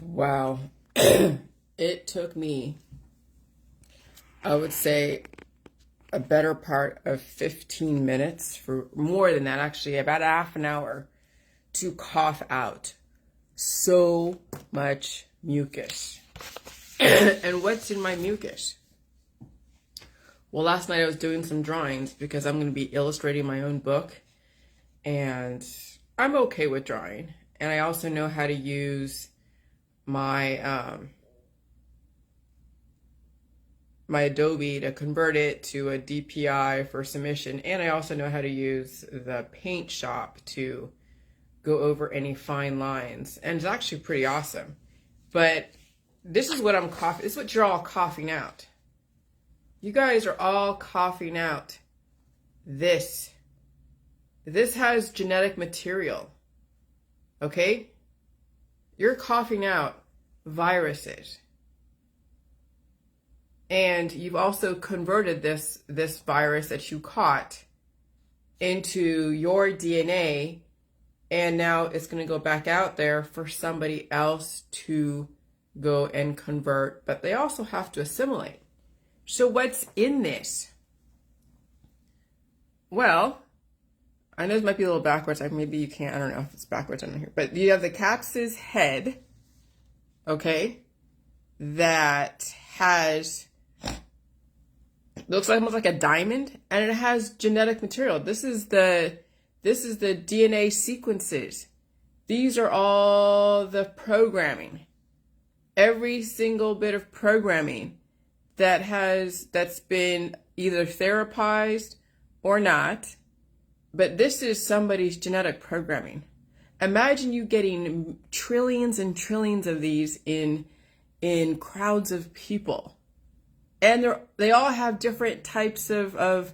Wow. It took me, I would say, a better part of 15 minutes, for more than that, actually, about a half an hour, to cough out so much mucus. And what's in my mucus? Well, last night I was doing some drawings because I'm going to be illustrating my own book, and I'm okay with drawing. And I also know how to use my my Adobe to convert it to a DPI for submission, and I also know how to use the paint shop to go over any fine lines, and it's actually pretty awesome. But this is what I'm coughing. This is what you're all coughing out. You guys are all coughing out this. This has genetic material. Okay? You're coughing out viruses. And you've also converted this virus that you caught into your DNA, and now it's going to go back out there for somebody else to go and convert, but they also have to assimilate. So what's in this? Well, I know this might be a little backwards. Maybe you can't, I don't know if it's backwards on here, but you have the capsid's head, okay, that has, looks like almost like a diamond, and it has genetic material. This is the DNA sequences. These are all the programming. Every single bit of programming that's been either therapized or not, but this is somebody's genetic programming. Imagine you getting trillions and trillions of these in crowds of people. And they all have different types of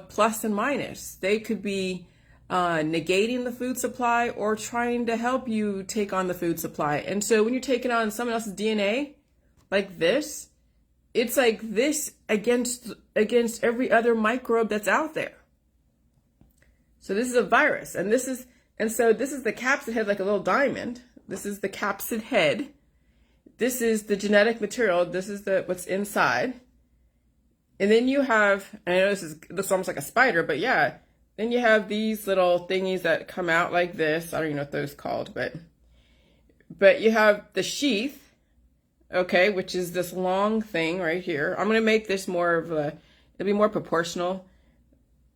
plus and minus. They could be negating the food supply or trying to help you take on the food supply. And so when you're taking on someone else's DNA like this, it's like this against every other microbe that's out there. So this is a virus, and so this is the capsid head, like a little diamond. This is the capsid head. This is the genetic material. This is what's inside. And then you have, I know this looks almost like a spider, but yeah. Then you have these little thingies that come out like this. I don't even know what those are called, but you have the sheath, okay, which is this long thing right here. I'm going to make this it'll be more proportional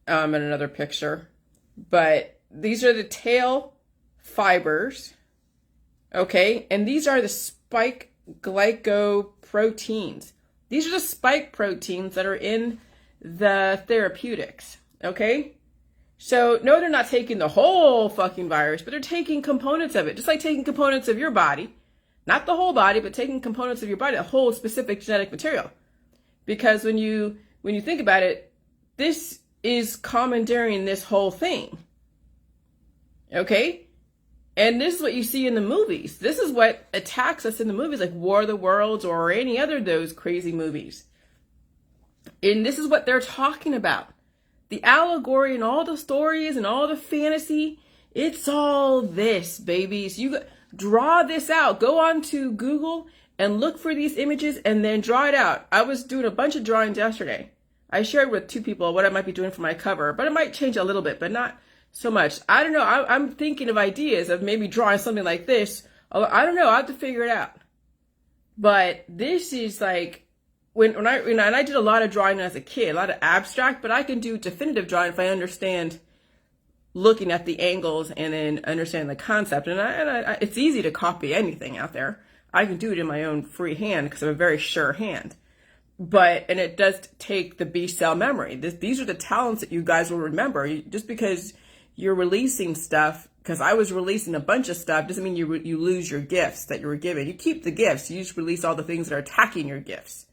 in another picture. But these are the tail fibers, okay, and these are the spike glycoproteins. These are the spike proteins that are in the therapeutics, okay? So, no, they're not taking the whole fucking virus, but they're taking components of it, just like taking components of your body. Not the whole body, but taking components of your body, a whole specific genetic material. Because when you think about it, this is commandeering this whole thing. Okay? And this is what you see in the movies. This is what attacks us in the movies, like War of the Worlds or any other of those crazy movies. And this is what they're talking about. The allegory and all the stories and all the fantasy, it's all this, babies. You draw this out. Go on to Google and look for these images and then draw it out. I was doing a bunch of drawings yesterday. I shared with 2 people what I might be doing for my cover, but it might change a little bit, but not so much. I don't know. I'm thinking of ideas of maybe drawing something like this. I don't know. I have to figure it out. But this is like, when I did a lot of drawing as a kid, a lot of abstract, but I can do definitive drawing if I understand looking at the angles and then understand the concept. And it's easy to copy anything out there. I can do it in my own free hand because I have a very sure hand. And it does take the B cell memory. These are the talents that you guys will remember. Just because you're releasing stuff, because I was releasing a bunch of stuff, doesn't mean you lose your gifts that you were given. You keep the gifts. You just release all the things that are attacking your gifts.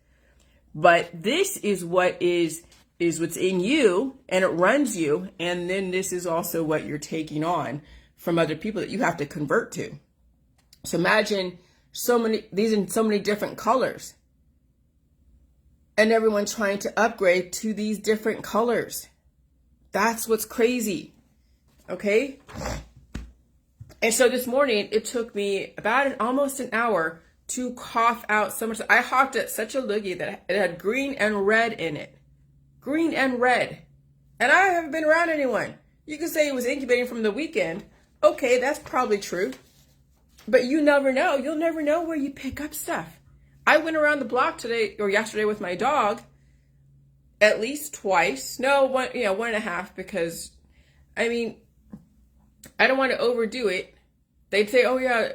But this is what is what's in you, and it runs you. And then this is also what you're taking on from other people that you have to convert to. So imagine these in so many different colors, and everyone trying to upgrade to these different colors. That's what's crazy. Okay? And so this morning, it took me about almost an hour to cough out so much. I hawked at such a loogie that it had green and red in it. Green and red. And I haven't been around anyone. You could say it was incubating from the weekend. Okay, that's probably true. But you never know. You'll never know where you pick up stuff. I went around the block today or yesterday with my dog at least twice. No, one and a half, because I mean, I don't want to overdo it. They'd say, oh yeah,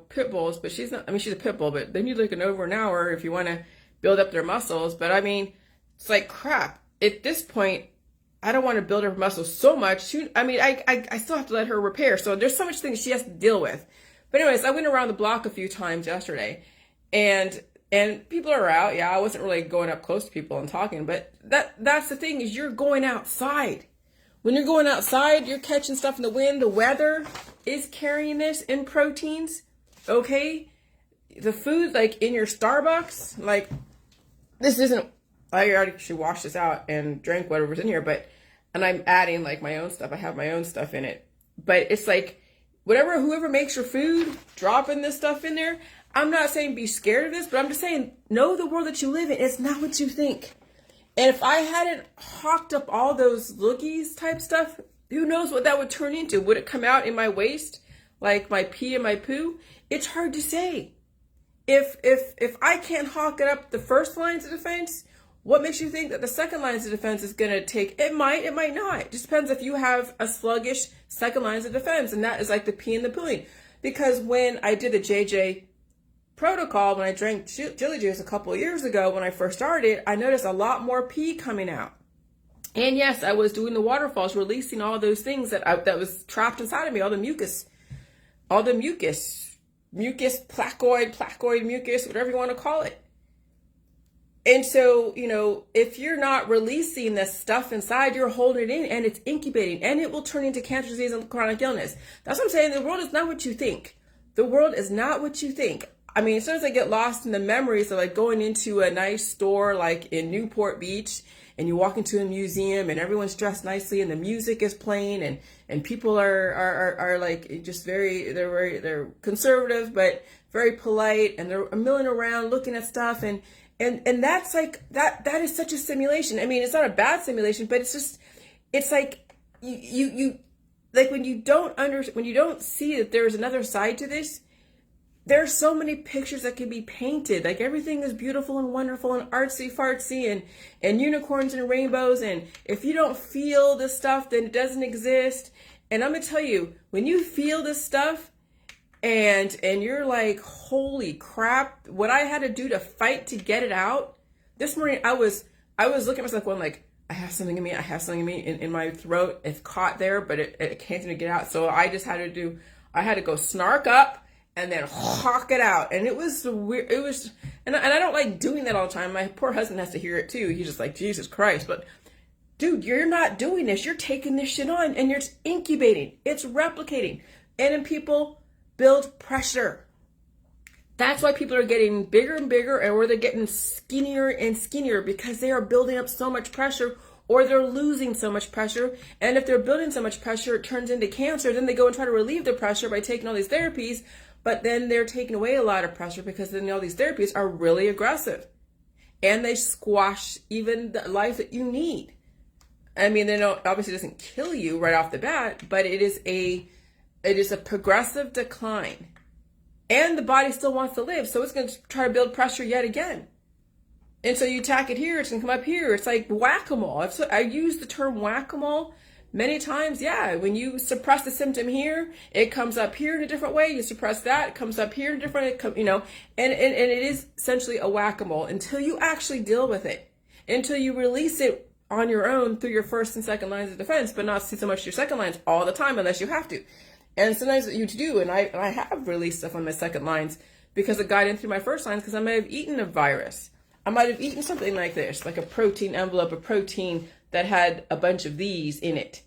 pit bulls, but she's not, she's a pit bull, but they need like over an hour if you want to build up their muscles. But I mean, it's like crap. At this point, I don't want to build her muscles so much. I still have to let her repair. So there's so much things she has to deal with. But anyways, I went around the block a few times yesterday, and people are out. Yeah, I wasn't really going up close to people and talking, but that's the thing, is you're going outside. When you're going outside, you're catching stuff in the wind. The weather is carrying this in proteins, okay? The food, like in your Starbucks, like this isn't, I already should wash this out and drink whatever's in here, and I'm adding like my own stuff. I have my own stuff in it. But it's like, whoever makes your food, dropping this stuff in there. I'm not saying be scared of this, but I'm just saying, know the world that you live in. It's not what you think. And if I hadn't hawked up all those loogies type stuff, who knows what that would turn into? Would it come out in my waste, like my pee and my poo? It's hard to say. If I can't hawk it up the first lines of defense, what makes you think that the second lines of defense is going to take? It might not. It just depends if you have a sluggish second lines of defense, and that is like the pee and the pooing. Because when I did the JJ protocol, when I drank chili juice a couple of years ago, when I first started, I noticed a lot more pee coming out. And yes, I was doing the waterfalls, releasing all those things that was trapped inside of me, all the mucus, placoid mucus, whatever you want to call it. And so, if you're not releasing the stuff inside, you're holding it in, and it's incubating, and it will turn into cancer, disease, and chronic illness. That's what I'm saying. The world is not what you think. The world is not what you think. I mean, as soon as I get lost in the memories of like going into a nice store like in Newport Beach, and you walk into a museum and everyone's dressed nicely and the music is playing, and people are like just they're conservative but very polite, and they're milling around looking at stuff, and that's like that is such a simulation. I mean, it's not a bad simulation, but it's like you like when you don't see that there's another side to this. There's so many pictures that can be painted. Like everything is beautiful and wonderful and artsy fartsy and unicorns and rainbows. And if you don't feel this stuff, then it doesn't exist. And I'm gonna tell you, when you feel this stuff and you're like, holy crap, what I had to do to fight to get it out. This morning I was looking at myself going like, I have something in me in my throat. It's caught there, but it can't seem to get out. So I just had to go snark up and then hawk it out. And it was weird. It was, and I don't like doing that all the time. My poor husband has to hear it too. He's just like, Jesus Christ. But dude, you're not doing this. You're taking this shit on, and you're incubating. It's replicating. And then people build pressure. That's why people are getting bigger and bigger, or they're getting skinnier and skinnier, because they are building up so much pressure, or they're losing so much pressure. And if they're building so much pressure, it turns into cancer. Then they go and try to relieve the pressure by taking all these therapies. But then they're taking away a lot of pressure, because then all these therapies are really aggressive, and they squash even the life that you need. I mean, they don't, obviously doesn't kill you right off the bat, but it is a progressive decline, and the body still wants to live. So it's going to try to build pressure yet again. And so you attack it here, it's going to come up here. It's like whack-a-mole. I use the term whack-a-mole many times. Yeah, when you suppress the symptom here, it comes up here in a different way. You suppress that, it comes up here in a different, and it is essentially a whack-a-mole until you actually deal with it, until you release it on your own through your first and second lines of defense, but not so much your second lines all the time unless you have to. And sometimes you do, and I have released stuff on my second lines because it got in through my first lines, because I may have eaten a virus. I might have eaten something like this, like a protein envelope, a protein that had a bunch of these in it.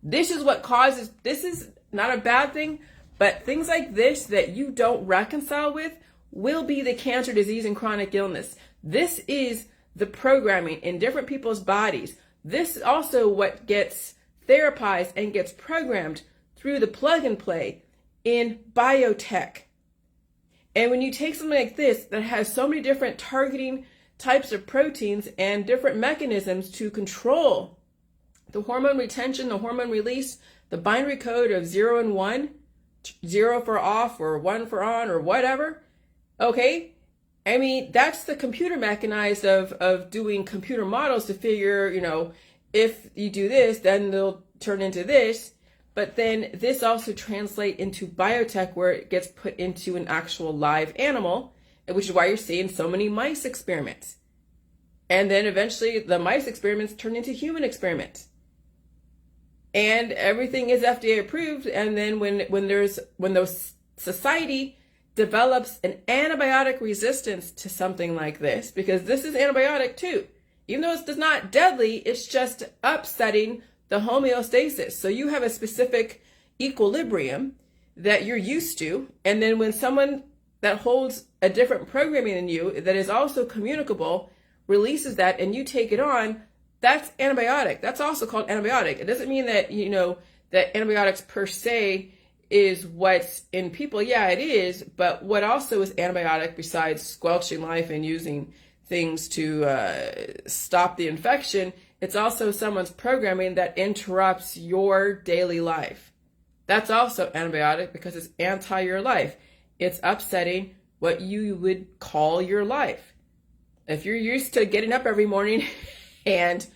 This is what causes, this is not a bad thing, but things like this that you don't reconcile with will be the cancer, disease, and chronic illness. This is the programming in different people's bodies. This is also what gets therapized and gets programmed through the plug and play in biotech. And when you take something like this that has so many different targeting types of proteins and different mechanisms to control the hormone retention, the hormone release, the binary code of 0 and 1, 0 for off or 1 for on or whatever, okay? I mean, that's the computer mechanized of doing computer models to figure, if you do this, then they'll turn into this. But then this also translates into biotech, where it gets put into an actual live animal, which is why you're seeing so many mice experiments. And then eventually the mice experiments turn into human experiments. And everything is FDA approved. And then when those society develops an antibiotic resistance to something like this, because this is antibiotic too, even though it's not deadly, it's just upsetting the homeostasis. So you have a specific equilibrium that you're used to. And then when someone that holds a different programming than you, that is also communicable, releases that and you take it on, that's antibiotic. That's also called antibiotic. It doesn't mean that, that antibiotics per se is what's in people. Yeah, it is. But what also is antibiotic besides squelching life and using things to stop the infection, it's also someone's programming that interrupts your daily life. That's also antibiotic because it's anti your life. It's upsetting what you would call your life. If you're used to getting up every morning and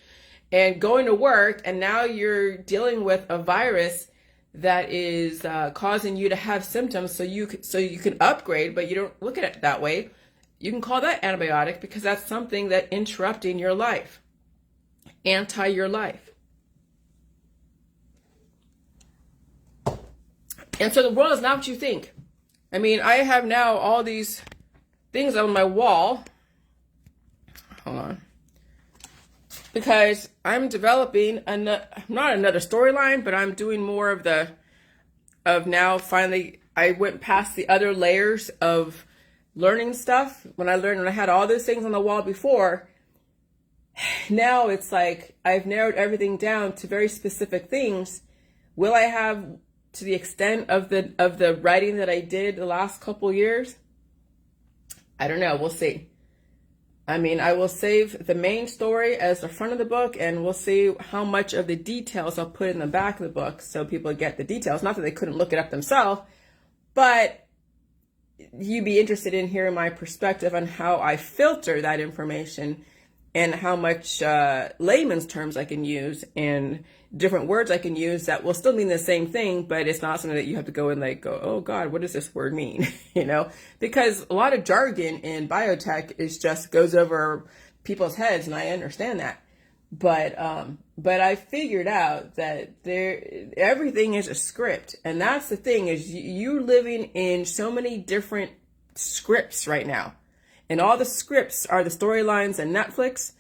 going to work, and now you're dealing with a virus that is causing you to have symptoms, so you can upgrade, but you don't look at it that way, you can call that antibiotic because that's something that interrupting your life. Anti your life. And so the world is not what you think. I mean, I have now all these things on my wall. Hold on. Because I'm developing not another storyline, but I'm doing more of now finally I went past the other layers of learning stuff. When I had all those things on the wall before, now it's like I've narrowed everything down to very specific things. Will I have, to the extent of the writing that I did the last couple years? I don't know. We'll see. I mean, I will save the main story as the front of the book, and we'll see how much of the details I'll put in the back of the book so people get the details. Not that they couldn't look it up themselves, but you'd be interested in hearing my perspective on how I filter that information and how much layman's terms I can use and different words I can use that will still mean the same thing, but it's not something that you have to go and go, oh God, what does this word mean? Because a lot of jargon in biotech is just goes over people's heads, and I understand that. But I figured out that everything is a script, and that's the thing is you're living in so many different scripts right now. And all the scripts are the storylines and Netflix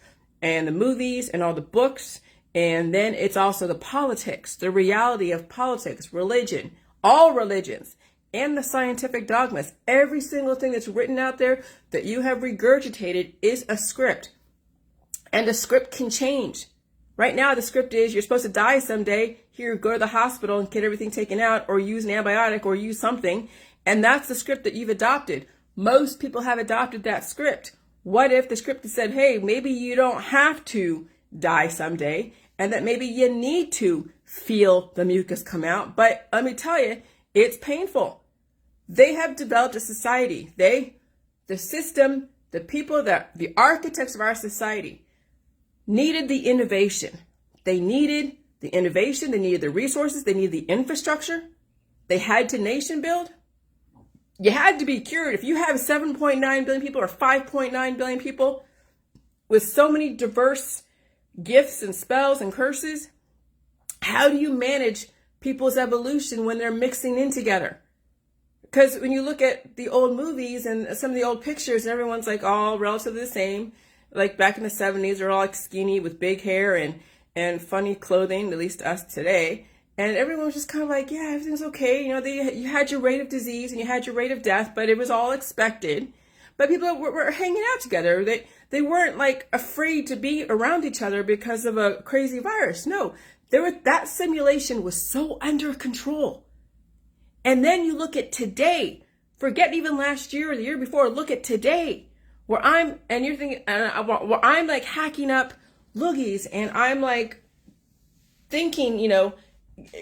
and the movies and all the books. And then it's also the politics, the reality of politics, religion, all religions, and the scientific dogmas. Every single thing that's written out there that you have regurgitated is a script. And the script can change. Right now, the script is you're supposed to die someday. Here, go to the hospital and get everything taken out, or use an antibiotic, or use something. And that's the script that you've adopted. Most people have adopted that script. What if the script said, hey, maybe you don't have to die someday, and that maybe you need to feel the mucus come out, but let me tell you, it's painful. They have developed a society. The system, the people, the architects of our society needed the innovation. They needed the innovation. They needed the resources. They needed the infrastructure. They had to nation build. You had to be cured. If you have 7.9 billion people or 5.9 billion people with so many diverse gifts and spells and curses, how do you manage people's evolution when they're mixing in together? Because when you look at the old movies and some of the old pictures, and everyone's like all relatively the same. Like back in the 70s, they're all like skinny with big hair and funny clothing, at least us today. And everyone was just kind of like, yeah, everything's okay. You had your rate of disease and you had your rate of death, but it was all expected. But people were hanging out together. They weren't like afraid to be around each other because of a crazy virus. No, that simulation was so under control. And then you look at today, forget even last year or the year before, look at today, where I'm, and you're thinking, where I'm like hacking up loogies, and I'm like thinking,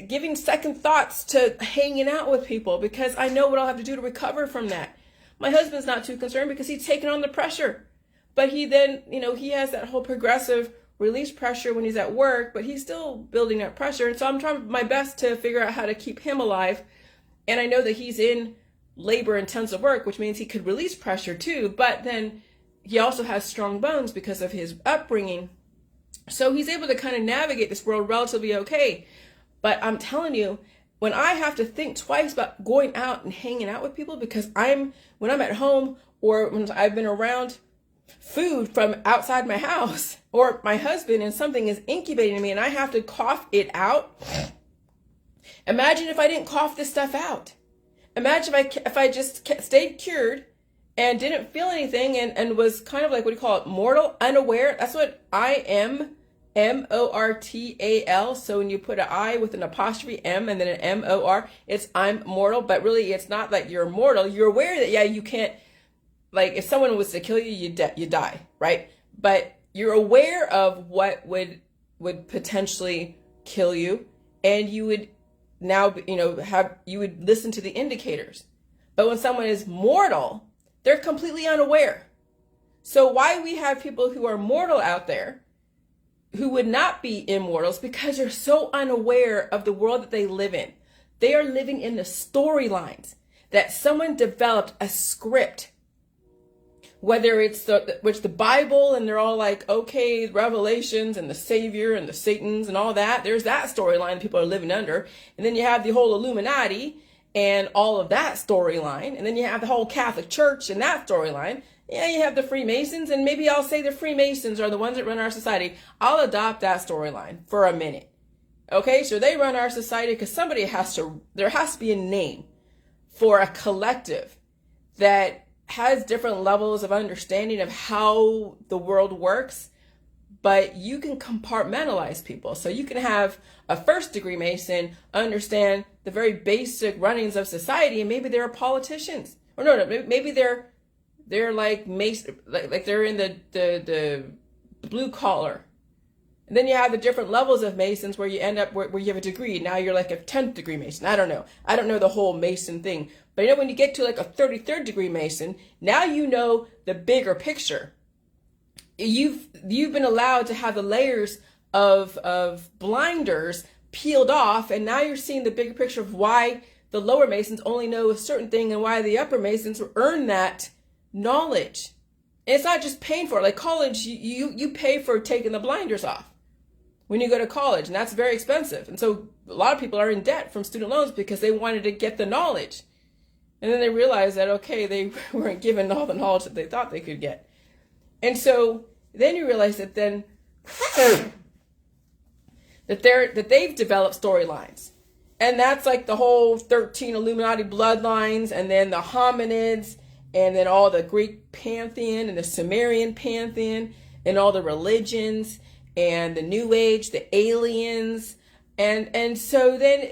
giving second thoughts to hanging out with people because I know what I'll have to do to recover from that. My husband's not too concerned because he's taking on the pressure. But he then, he has that whole progressive release pressure when he's at work, but he's still building that pressure. And so I'm trying my best to figure out how to keep him alive. And I know that he's in labor intensive work, which means he could release pressure too. But then he also has strong bones because of his upbringing. So he's able to kind of navigate this world relatively okay. But I'm telling you, when I have to think twice about going out and hanging out with people, because when I'm at home or when I've been around food from outside my house or my husband and something is incubating in me and I have to cough it out. Imagine if I didn't cough this stuff out. Imagine if I just stayed cured and didn't feel anything and was kind of like, what do you call it? Mortal, unaware. That's what I am. M-O-R-T-A-L. So when you put an I with an apostrophe M and then an M-O-R, it's I'm mortal, but really it's not like you're mortal. You're aware that, yeah, you can't, like if someone was to kill you, you die, right? But you're aware of what would potentially kill you, and you would now, you would listen to the indicators. But when someone is mortal, they're completely unaware. So why we have people who are mortal out there who would not be immortals, because they're so unaware of the world that they live in. They are living in the storylines that someone developed a script, whether it's the Bible and they're all like, okay, Revelations and the Savior and the Satans and all that. There's that storyline people are living under. And then you have the whole Illuminati and all of that storyline. And then you have the whole Catholic Church and that storyline. Yeah, you have the Freemasons, and maybe I'll say the Freemasons are the ones that run our society. I'll adopt that storyline for a minute. Okay, so they run our society because there has to be a name for a collective that has different levels of understanding of how the world works, but you can compartmentalize people. So you can have a first-degree Mason understand the very basic runnings of society, and maybe they're politicians. Or no, maybe they're like Mason, like they're in the blue collar. And then you have the different levels of Masons where you end up where you have a degree. Now you're like a 10th degree Mason. I don't know the whole Mason thing. But when you get to like a 33rd degree Mason, now you know the bigger picture. You've been allowed to have the layers of blinders peeled off, and now you're seeing the bigger picture of why the lower Masons only know a certain thing and why the upper Masons earn that knowledge. And it's not just paying for it. Like college, you pay for taking the blinders off when you go to college, and that's very expensive. And so a lot of people are in debt from student loans because they wanted to get the knowledge. And then they realized that, okay, they weren't given all the knowledge that they thought they could get. And so then you realize that then that they've developed storylines. And that's like the whole 13 Illuminati bloodlines, and then the hominids, and then all the Greek pantheon and the Sumerian pantheon and all the religions and the New Age, the aliens. And so then,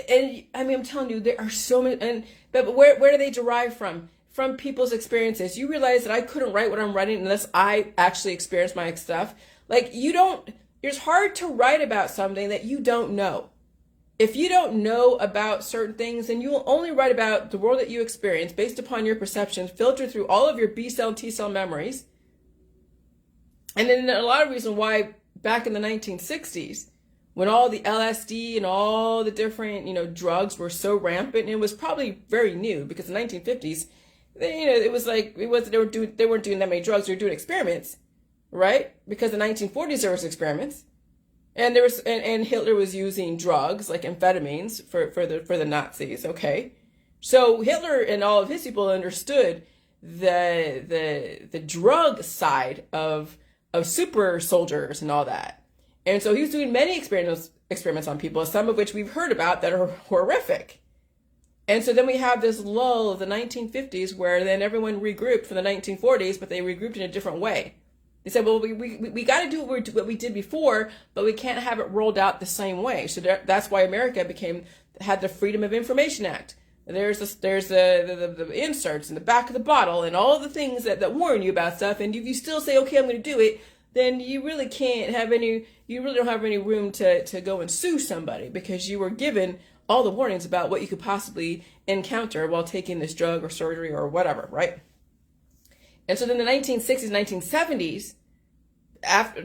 and I mean, I'm telling you, there are so many, but where do they derive from? From people's experiences. You realize that I couldn't write what I'm writing unless I actually experienced my stuff. Like it's hard to write about something that you don't know. If you don't know about certain things, then you will only write about the world that you experience based upon your perceptions, filtered through all of your B cell and T cell memories. And then a lot of reason why back in the 1960s, when all the LSD and all the different, drugs were so rampant, and it was probably very new because in the 1950s, it was like, they weren't doing that many drugs, they were doing experiments, right? Because in the 1940s, there was experiments. And there was, and Hitler was using drugs like amphetamines for the Nazis. Okay, so Hitler and all of his people understood the drug side of super soldiers and all that, and so he was doing many experiments on people, some of which we've heard about that are horrific. And so then we have this lull of the 1950s where then everyone regrouped for the 1940s, but they regrouped in a different way. They said, well, we got to do what we did before, but we can't have it rolled out the same way. So that's why America had the Freedom of Information Act. And there's the inserts in the back of the bottle and all the things that warn you about stuff. And if you still say, okay, I'm going to do it, then you really don't have any room to go and sue somebody, because you were given all the warnings about what you could possibly encounter while taking this drug or surgery or whatever, right? And so then the 1960s, 1970s,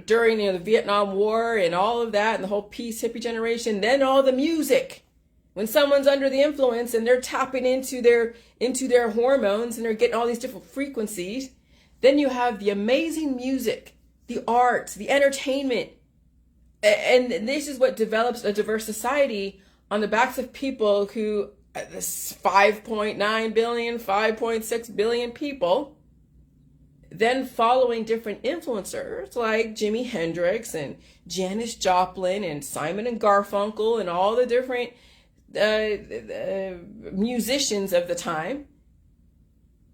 during the Vietnam War and all of that and the whole peace hippie generation, then all the music. When someone's under the influence and they're tapping into their hormones and they're getting all these different frequencies, then you have the amazing music, the art, the entertainment. And this is what develops a diverse society on the backs of people who, this 5.9 billion, 5.6 billion people, then following different influencers like Jimi Hendrix and Janis Joplin and Simon and Garfunkel and all the different musicians of the time.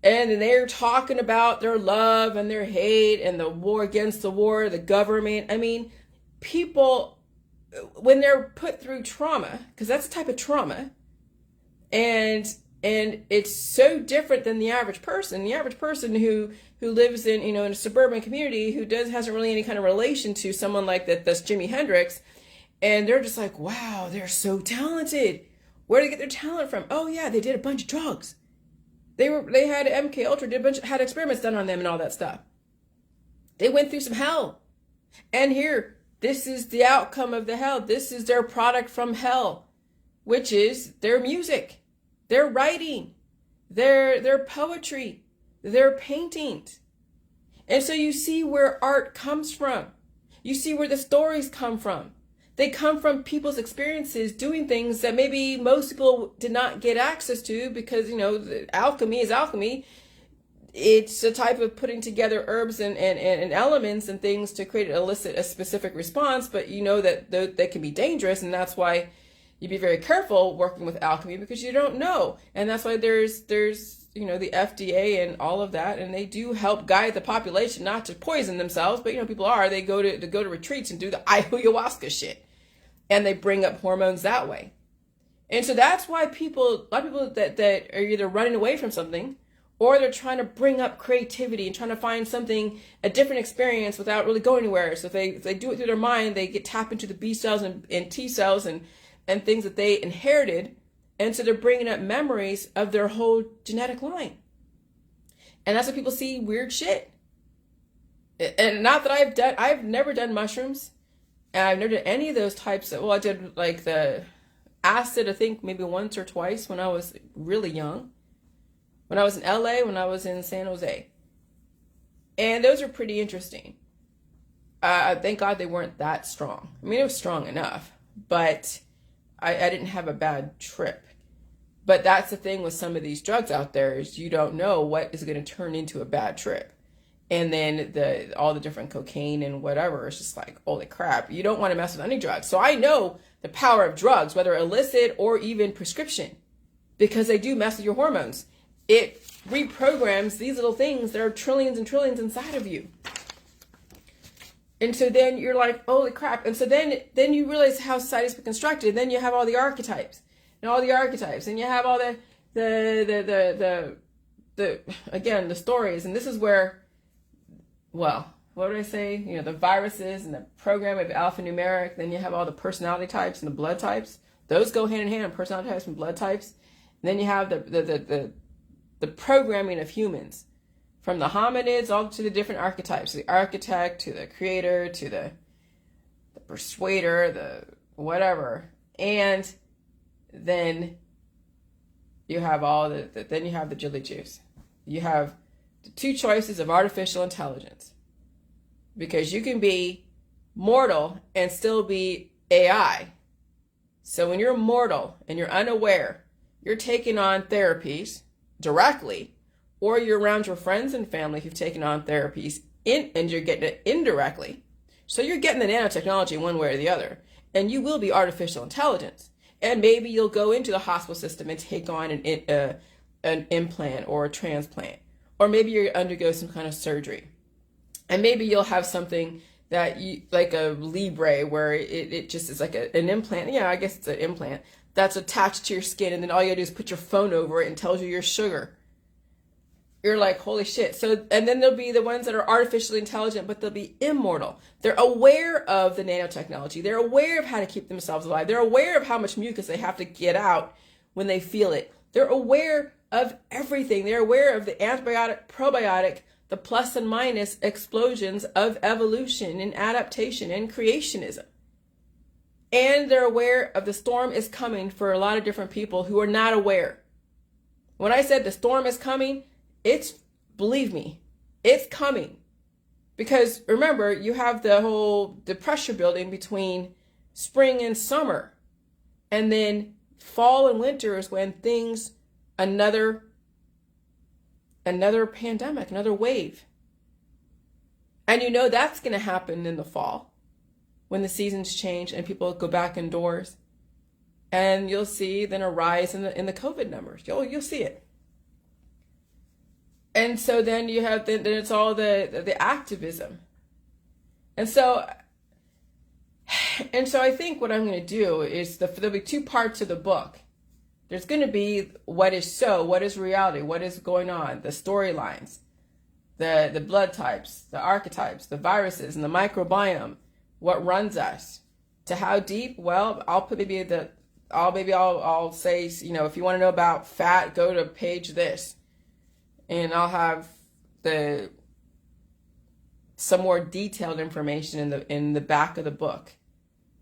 And they're talking about their love and their hate and the war against the war, the government. I mean, people, when they're put through trauma, because that's a type of trauma, and it's so different than the average person. The average person who lives in a suburban community, who hasn't really any kind of relation to someone like that's Jimi Hendrix, and they're just like, wow, they're so talented. Where do they get their talent from? Oh yeah, they did a bunch of drugs. They had MK Ultra, had experiments done on them and all that stuff. They went through some hell. And here, this is the outcome of the hell. This is their product from hell, which is their music, their writing, their poetry, their paintings. And so you see where art comes from. You see where the stories come from. They come from people's experiences doing things that maybe most people did not get access to, because, alchemy is alchemy. It's a type of putting together herbs and elements and things to elicit a specific response, but that they can be dangerous, and that's why you be very careful working with alchemy, because you don't know. And that's why there's the FDA and all of that, and they do help guide the population not to poison themselves, but people they go to retreats and do the ayahuasca shit, and they bring up hormones that way. And so that's why a lot of people that are either running away from something, or they're trying to bring up creativity and trying to find a different experience without really going anywhere. So if they do it through their mind, they get tapped into the B cells and T cells and things that they inherited. And so they're bringing up memories of their whole genetic line. And that's why people see weird shit. And not that I've never done mushrooms. And I've never done any of those types I did like the acid, I think maybe once or twice when I was really young. When I was in LA, when I was in San Jose. And those are pretty interesting. Thank God they weren't that strong. I mean, it was strong enough, but I didn't have a bad trip. But that's the thing with some of these drugs out there, is you don't know what is going to turn into a bad trip. And then all the different cocaine and whatever, it's just like, holy crap, you don't want to mess with any drugs. So I know the power of drugs, whether illicit or even prescription, because they do mess with your hormones. It reprograms these little things that are trillions and trillions inside of you. And so then you're like, holy crap. And so then you realize how society's been constructed. And then you have all the archetypes. And you have all the again, the stories. And this is where, what did I say? The viruses and the program of alphanumeric. Then you have all the personality types and the blood types. Those go hand in hand, personality types and blood types. And then you have the programming of humans, from the hominids all to the different archetypes, the architect to the creator to the persuader, the whatever. And then you have then you have the jilly juice. You have the two choices of artificial intelligence, because you can be mortal and still be AI. So when you're mortal and you're unaware, you're taking on therapies directly, or you're around your friends and family who've taken on therapies and you're getting it indirectly. So you're getting the nanotechnology one way or the other, and you will be artificial intelligence. And maybe you'll go into the hospital system and take on an implant or a transplant, or maybe you undergo some kind of surgery, and maybe you'll have something that like a Libre, where it just is like an implant. Yeah, I guess it's an implant, that's attached to your skin, and then all you gotta do is put your phone over it and tells you your sugar. You're like, holy shit. So, and then there'll be the ones that are artificially intelligent, but they'll be immortal. They're aware of the nanotechnology. They're aware of how to keep themselves alive. They're aware of how much mucus they have to get out when they feel it. They're aware of everything. They're aware of the antibiotic, probiotic, the plus and minus explosions of evolution and adaptation and creationism. And they're aware of the storm is coming for a lot of different people who are not aware. When I said the storm is coming, believe me, it's coming. Because remember, you have the pressure building between spring and summer. And then fall and winter is when another pandemic, another wave. And you know that's going to happen in the fall when the seasons change and people go back indoors. And you'll see then a rise in the COVID numbers. You'll see it. And so then you have, then it's all the activism. And so I think what I'm going to do is there'll be two parts of the book. There's going to be what is reality, what is going on, the storylines, the blood types, the archetypes, the viruses, and the microbiome, what runs us, to how deep. Well, I'll say, if you want to know about fat, go to page this. And I'll have some more detailed information in the back of the book,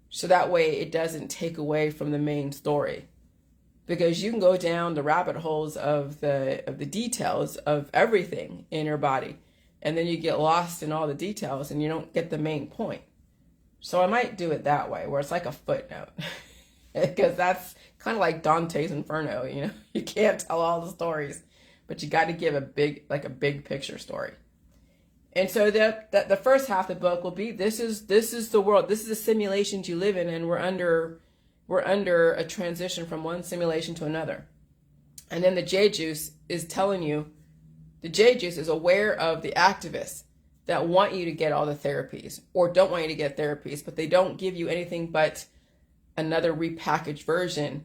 so that way it doesn't take away from the main story, because you can go down the rabbit holes of the details of everything in your body, and then you get lost in all the details and you don't get the main point. So I might do it that way, where it's like a footnote, because that's kind of like Dante's Inferno. You can't tell all the stories, but you got to give a big picture story. And so the first half of the book will be, this is the world. This is the simulation you live in, and we're under a transition from one simulation to another. And then the J Juice is telling you, the J Juice is aware of the activists that want you to get all the therapies, or don't want you to get therapies, but they don't give you anything but another repackaged version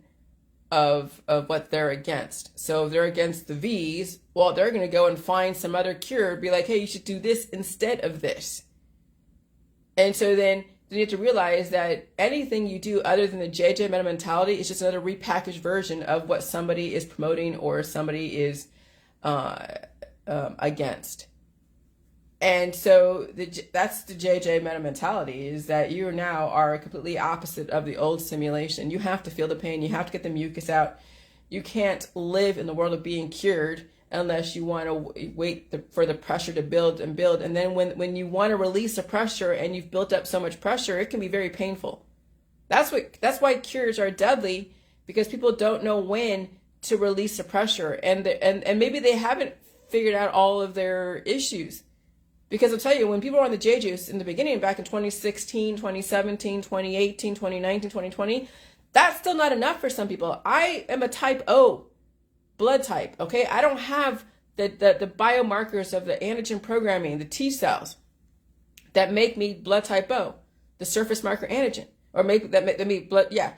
of what they're against. So if they're against the V's, well, they're going to go and find some other cure, be like, hey, you should do this instead of this. And so then you have to realize that anything you do other than the JJ meta mentality is just another repackaged version of what somebody is promoting or somebody is against. And so that's the JJ meta mentality, is that you now are completely opposite of the old simulation. You have to feel the pain. You have to get the mucus out. You can't live in the world of being cured unless you want to wait for the pressure to build and build. And then when you want to release the pressure and you've built up so much pressure, it can be very painful. That's why cures are deadly, because people don't know when to release the pressure. And maybe they haven't figured out all of their issues. Because I'll tell you, when people were on the J Juice in the beginning, back in 2016, 2017, 2018, 2019, 2020, that's still not enough for some people. I am a type O blood type, okay? I don't have the biomarkers of the antigen programming, the T cells that make me blood type O, the surface marker antigen, or that make blood, yeah.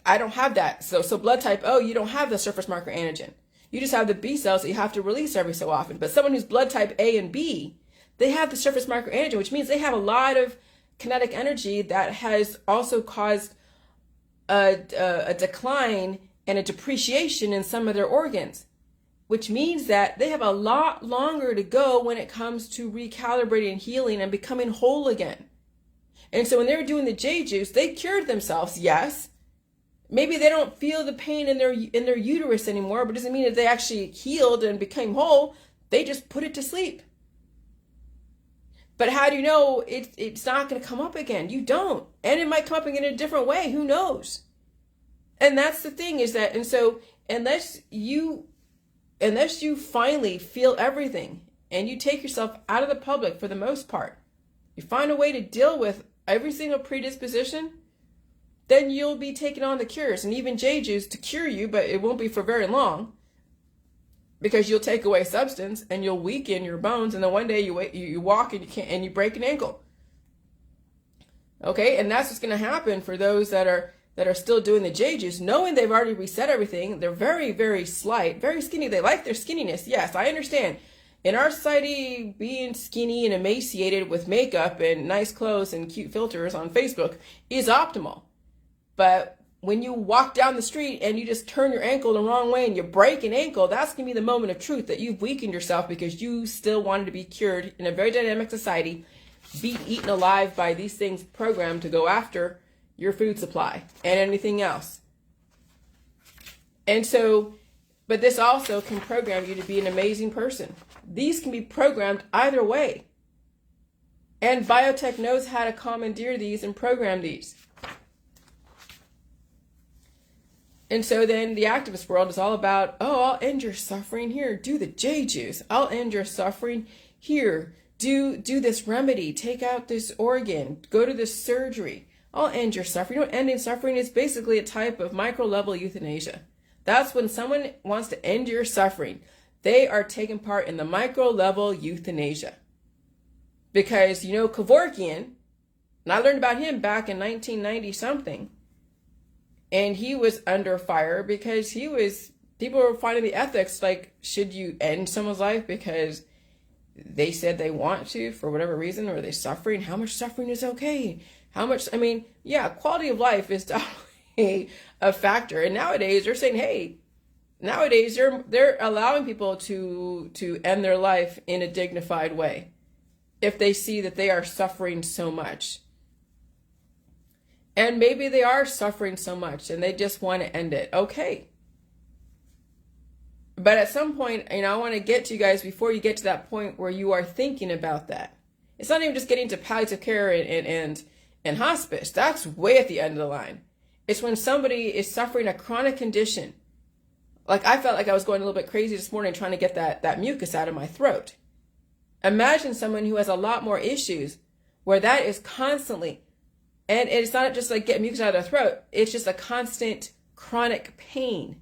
I don't have that. So blood type O, you don't have the surface marker antigen. You just have the B cells that you have to release every so often. But someone who's blood type A and B, they have the surface marker antigen, which means they have a lot of kinetic energy that has also caused a decline and a depreciation in some of their organs, which means that they have a lot longer to go when it comes to recalibrating, healing, and becoming whole again. And so when they were doing the J Juice, they cured themselves, yes. Maybe they don't feel the pain in their uterus anymore, but it doesn't mean that they actually healed and became whole. They just put it to sleep. But how do you know it's not going to come up again? You don't. And it might come up again in a different way. Who knows? And that's the thing, is that, and so unless you finally feel everything and you take yourself out of the public for the most part, you find a way to deal with every single predisposition, then you'll be taking on the cures, and even J Juice to cure you, but it won't be for very long, because you'll take away substance and you'll weaken your bones, and then one day you walk and you can't, and you break an ankle. Okay, and that's what's going to happen for those that are that are still doing the J juice, knowing they've already reset everything. They're very, very slight, very skinny. They like their skinniness. Yes, I understand. In our society, being skinny and emaciated with makeup and nice clothes and cute filters on Facebook is optimal. But when you walk down the street and you just turn your ankle the wrong way and you break an ankle, that's going to be the moment of truth that you've weakened yourself because you still wanted to be cured in a very dynamic society, be eaten alive by these things programmed to go after your food supply and anything else. And so, but this also can program you to be an amazing person. These can be programmed either way. And biotech knows how to commandeer these and program these. And so then the activist world is all about, oh, I'll end your suffering here. Do the J juice. I'll end your suffering here. Do this remedy. Take out this organ. Go to this surgery. I'll end your suffering. You know, ending suffering is basically a type of micro-level euthanasia. That's when someone wants to end your suffering. They are taking part in the micro-level euthanasia. Because, you know, Kevorkian, and I learned about him back in 1990-something, and he was under fire because people were finding the ethics, like, should you end someone's life because they said they want to for whatever reason, or are they suffering? How much suffering is okay? How much, I mean, yeah, quality of life is definitely a factor. And nowadays they're saying, hey, nowadays they're allowing people to end their life in a dignified way if they see that they are suffering so much. And maybe they are suffering so much and they just want to end it. Okay. But at some point, you know, I want to get to you guys before you get to that point where you are thinking about that. It's not even just getting to palliative care and hospice. That's way at the end of the line. It's when somebody is suffering a chronic condition. Like I felt like I was going a little bit crazy this morning trying to get that mucus out of my throat. Imagine someone who has a lot more issues where that is constantly, and it's not just like getting mucus out of their throat. It's just a constant chronic pain.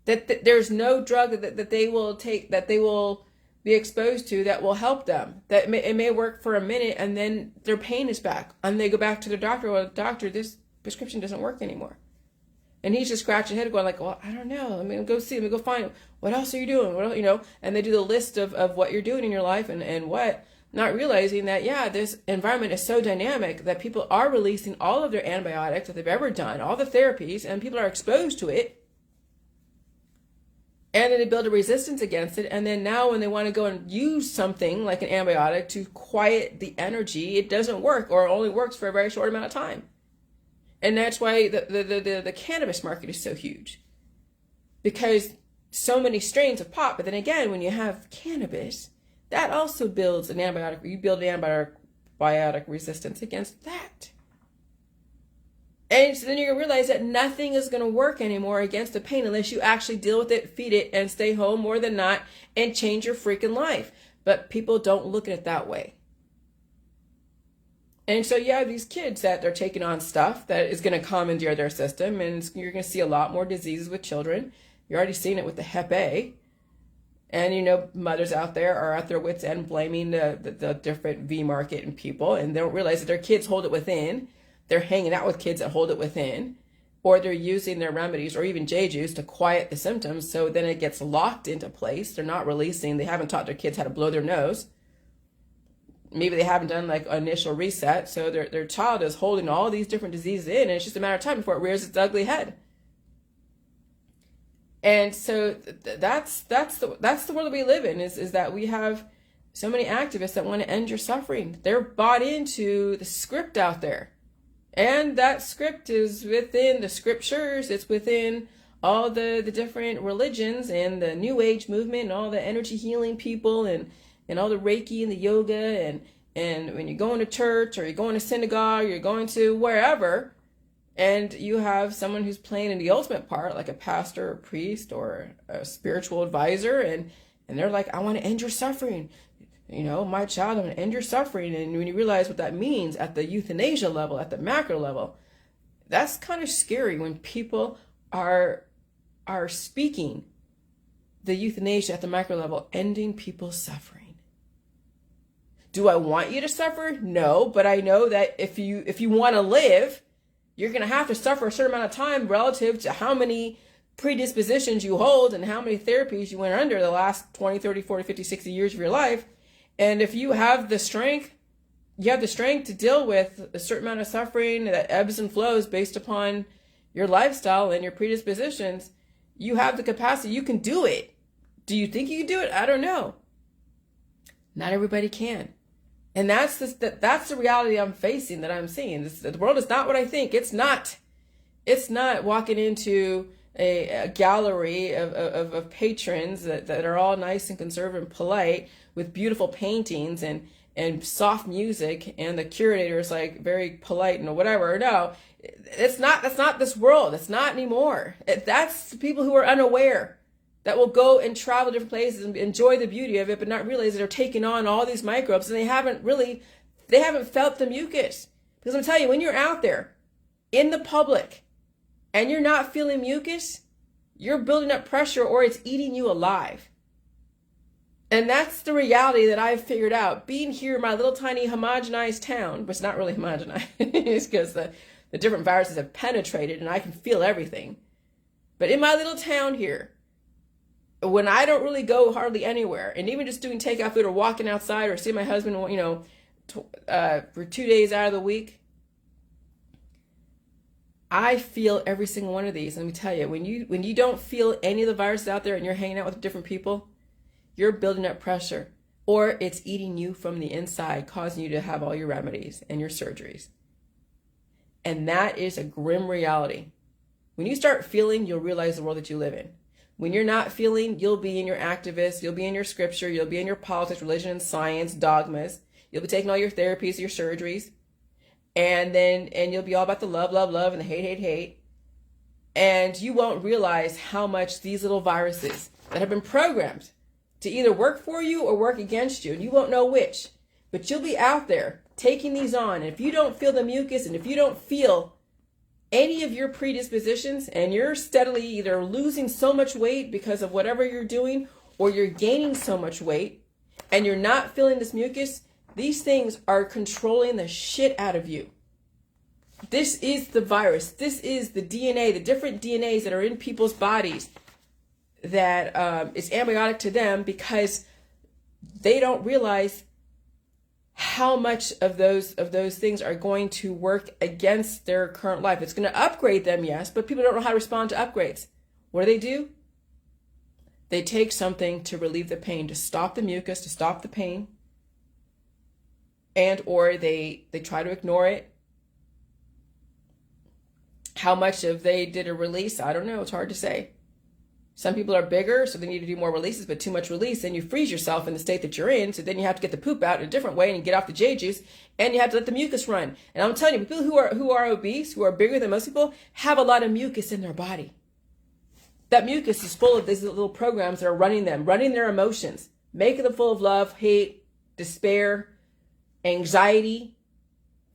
That there's no drug that they will take, that they will be exposed to that will help them. It may work for a minute and then their pain is back. And they go back to their doctor, well, doctor, this prescription doesn't work anymore. And he's just scratching his head going like, well, I don't know. Let me go see. Let me go find him. What else are you doing? What else, you know? And they do the list of what you're doing in your life and what, not realizing that, yeah, this environment is so dynamic that people are releasing all of their antibiotics that they've ever done, all the therapies, and people are exposed to it. And then they build a resistance against it. And then now when they want to go and use something like an antibiotic to quiet the energy, it doesn't work, or it only works for a very short amount of time. And that's why the cannabis market is so huge. Because so many strains of pot. But then again, when you have cannabis, that also builds an antibiotic. You build an antibiotic resistance against that. And so then you're going to realize that nothing is going to work anymore against the pain unless you actually deal with it, feed it, and stay home more than not and change your freaking life. But people don't look at it that way. And so you have these kids that they're taking on stuff that is going to commandeer their system, and you're going to see a lot more diseases with children. You're already seeing it with the Hep A. And, you know, mothers out there are at their wits' end blaming the different V market and people, and they don't realize that their kids hold it within. They're hanging out with kids that hold it within, or they're using their remedies or even J juice to quiet the symptoms. So then it gets locked into place. They're not releasing. They haven't taught their kids how to blow their nose. Maybe they haven't done like initial reset. So their child is holding all these different diseases in, and it's just a matter of time before it rears its ugly head. And so that's the world that we live in, is that we have so many activists that want to end your suffering. They're bought into the script out there. And that script is within the scriptures. It's within all the different religions and the New Age movement and all the energy healing people and all the Reiki and the yoga. And when you're going to church or you're going to synagogue, or you're going to wherever, and you have someone who's playing in the ultimate part, like a pastor or priest or a spiritual advisor, and they're like, I want to end your suffering. You know, my child, I'm going to end your suffering. And when you realize what that means at the euthanasia level, at the macro level, that's kind of scary when people are speaking the euthanasia at the macro level, ending people's suffering. Do I want you to suffer? No, but I know that if you want to live, You're going to have to suffer a certain amount of time relative to how many predispositions you hold and how many therapies you went under the last 20, 30, 40, 50, 60 years of your life. And if you have the strength, to deal with a certain amount of suffering that ebbs and flows based upon your lifestyle and your predispositions, you have the capacity. You can do it. Do you think you can do it? I don't know. Not everybody can. And that's the reality I'm facing, that I'm seeing. The world is not what I think. It's not walking into a gallery of patrons that are all nice and conservative and polite with beautiful paintings and soft music, and the curator is like very polite and whatever. No, that's not this world. It's not anymore. That's people who are unaware, that will go and travel to different places and enjoy the beauty of it, but not realize that they're taking on all these microbes, and they haven't felt the mucus. Because I'm telling you, when you're out there in the public and you're not feeling mucus, you're building up pressure, or it's eating you alive. And that's the reality that I've figured out. Being here in my little tiny homogenized town, but it's not really homogenized, it's because the different viruses have penetrated and I can feel everything. But in my little town here, when I don't really go hardly anywhere, and even just doing takeout food or walking outside or seeing my husband, for 2 days out of the week, I feel every single one of these. Let me tell you, when you don't feel any of the viruses out there and you're hanging out with different people, you're building up pressure, or it's eating you from the inside, causing you to have all your remedies and your surgeries. And that is a grim reality. When you start feeling, you'll realize the world that you live in. When you're not feeling, you'll be in your activists, you'll be in your scripture, you'll be in your politics, religion, and science, dogmas. You'll be taking all your therapies, your surgeries, and you'll be all about the love, love, love, and the hate, hate, hate. And you won't realize how much these little viruses that have been programmed to either work for you or work against you, and you won't know which, but you'll be out there taking these on. And if you don't feel the mucus, and if you don't feel any of your predispositions, and you're steadily either losing so much weight because of whatever you're doing, or you're gaining so much weight and you're not feeling this mucus, these things are controlling the shit out of you. This is the virus. This is the DNA, the different DNAs that are in people's bodies that is antibiotic to them, because they don't realize how much of those things are going to work against their current life. It's going to upgrade them, yes, but people don't know how to respond to upgrades. What do? They take something to relieve the pain, to stop the mucus, to stop the pain, and or they try to ignore it. How much of they did a release, I don't know. It's hard to say. Some people are bigger, so they need to do more releases, but too much release, then you freeze yourself in the state that you're in, so then you have to get the poop out in a different way and get off the J juice, and you have to let the mucus run. And I'm telling you, people who are obese, who are bigger than most people, have a lot of mucus in their body. That mucus is full of these little programs that are running their emotions, making them full of love, hate, despair, anxiety,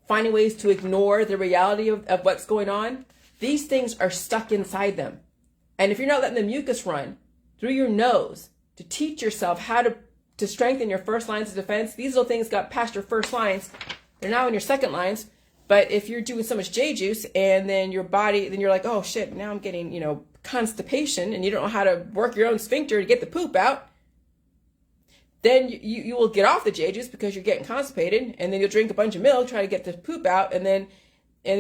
finding ways to ignore the reality of what's going on. These things are stuck inside them. And if you're not letting the mucus run through your nose to teach yourself how to strengthen your first lines of defense, these little things got past your first lines. They're now in your second lines. But if you're doing so much J juice and then your body, then you're like, oh shit, now I'm getting, constipation, and you don't know how to work your own sphincter to get the poop out, then you will get off the J juice because you're getting constipated, and then you'll drink a bunch of milk, try to get the poop out, and then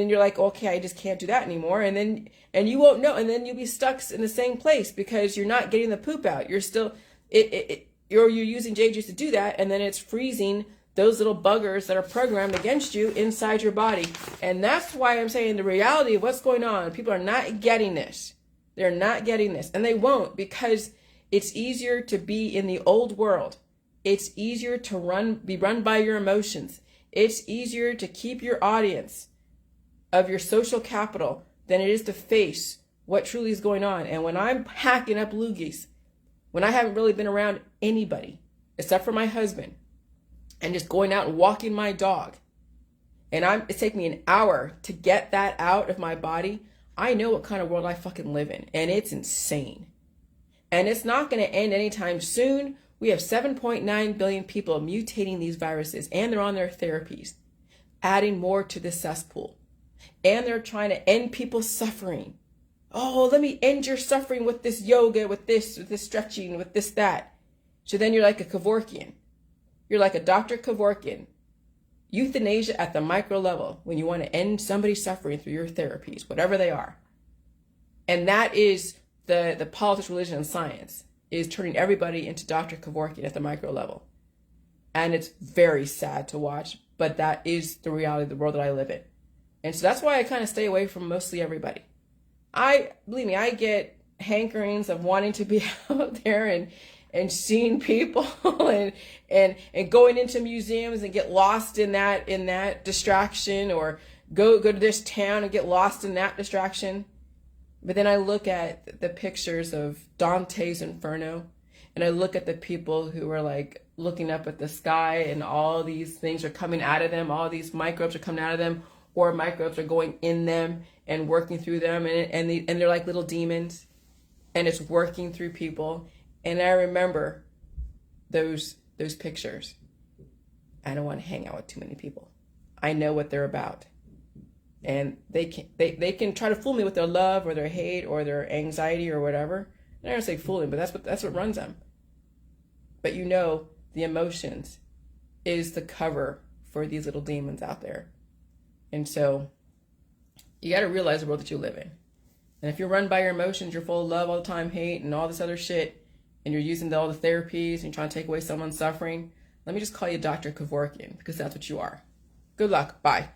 you're like, okay, I just can't do that anymore. And you won't know. And then you'll be stuck in the same place because you're not getting the poop out. You're still, you're using J juice to do that. And then it's freezing those little buggers that are programmed against you inside your body. And that's why I'm saying the reality of what's going on. People are not getting this. They're not getting this. And they won't, because it's easier to be in the old world. It's easier to be run by your emotions. It's easier to keep your audience of your social capital than it is to face what truly is going on. And when I'm hacking up loogies, when I haven't really been around anybody except for my husband, and just going out and walking my dog, and it's taking me an hour to get that out of my body, I know what kind of world I fucking live in, and it's insane. And it's not going to end anytime soon. We have 7.9 billion people mutating these viruses, and they're on their therapies, adding more to the cesspool. And they're trying to end people's suffering. Oh, let me end your suffering with this yoga, with this stretching, with this, that. So then you're like a Kevorkian. You're like a Dr. Kevorkian. Euthanasia at the micro level, when you want to end somebody's suffering through your therapies, whatever they are. And that is the politics, religion, and science, is turning everybody into Dr. Kevorkian at the micro level. And it's very sad to watch, but that is the reality of the world that I live in. And so that's why I kind of stay away from mostly everybody. Believe me, I get hankerings of wanting to be out there and seeing people and going into museums and get lost in that distraction, or go to this town and get lost in that distraction. But then I look at the pictures of Dante's Inferno, and I look at the people who are like looking up at the sky, and all these things are coming out of them, all these microbes are coming out of them, or microbes are going in them and working through them, and they're like little demons, and it's working through people. And I remember those pictures. I don't want to hang out with too many people. I know what they're about. And they can try to fool me with their love or their hate or their anxiety or whatever. I don't say fooling, but that's what runs them. But you know, the emotions is the cover for these little demons out there. And so you got to realize the world that you live in. And if you're run by your emotions, you're full of love all the time, hate, and all this other shit, and you're using all the therapies and you're trying to take away someone's suffering, let me just call you Dr. Kevorkian, because that's what you are. Good luck. Bye.